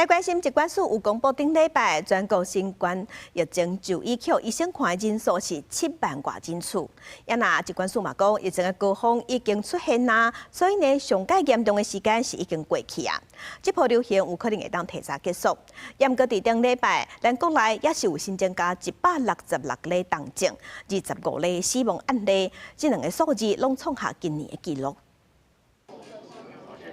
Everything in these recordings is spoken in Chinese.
来关心疾管署有公布，顶礼拜全国新冠疫情就医去医生看的人数是7万多人次。也那疾管署嘛讲，疫情的高峰已经出现啦，所以呢，上介严重的时间是已经过去啊。这波流行有可能会当提早结束。严格伫顶礼拜，咱国内也是有新增加166例重症，25例死亡案例，这两个数字拢创下今年的纪录。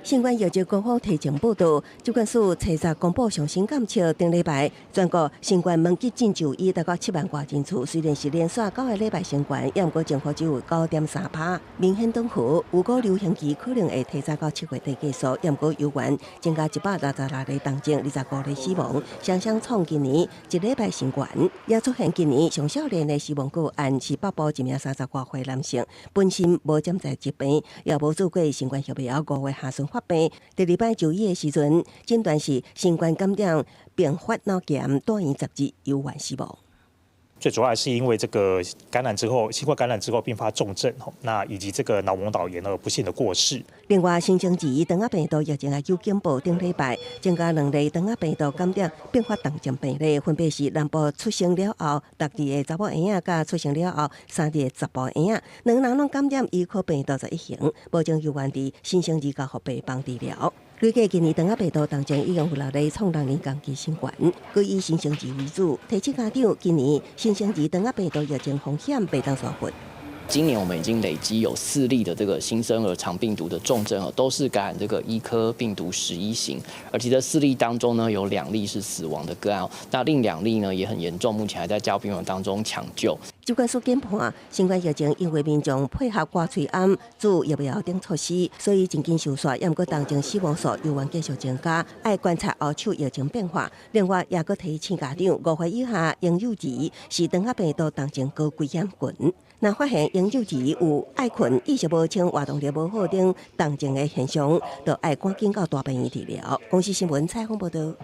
新冠疫情高峰提前报道，疾管署初十公布上新监测，顶礼拜全国新冠门急诊就医达到7万多人次，虽然是连续9个礼拜升悬，也毋过情况只有9.3%，明显缓和。如果流行期可能会提早到7月底结束，也毋过有缘增加166例重症，25例死亡，双双创今年一礼拜新悬。也出现今年上少年的死亡个案是北部一名30多岁男性，本身无潜在疾病，也无做过新冠疫苗5月下旬发病。第二摆就医的时阵，诊断是新冠感染并发脑炎，住院10日有缘死亡。 最主要还是因为这个感染之后，新冠感染之后并发重症，那以及这个脑膜导炎而不幸的过世。另外，新增2长仔病毒疫情也有警报，顶礼拜增加2例长仔病毒感染并发重症病例，分别是南部出生了后12个查某婴仔，甲出生了后3个查甫婴仔，两人拢感染伊可病毒11型，目前有缘伫新生儿交互病房治疗。 累计今年长仔病毒重症已经有6例，创2年同期新悬。佮以新生儿为主，提醒家长今年新生儿长仔病毒疫情风险袂当疏忽。 今年我们已经累积有4例的这个新生儿肠病毒的重症哦，都是感染这个医科病毒11型，而且这4例当中呢，有2例是死亡的个案，那另2例呢也很严重，目前还在加护病房当中抢救。疾管署研判，新冠疫情因为民众配合挂嘴암、注疫苗等措施，所以真紧收缩，也毋过重症死亡数有望继续增加，爱观察后续疫情变化。另外，也佮提醒家长，5岁以下婴幼儿是长仔病毒重症高危险群。 若发现婴幼儿有爱困、意识无清、活动力无好等重症的现象，就要赶紧到大病院治疗。公司新闻采访报道。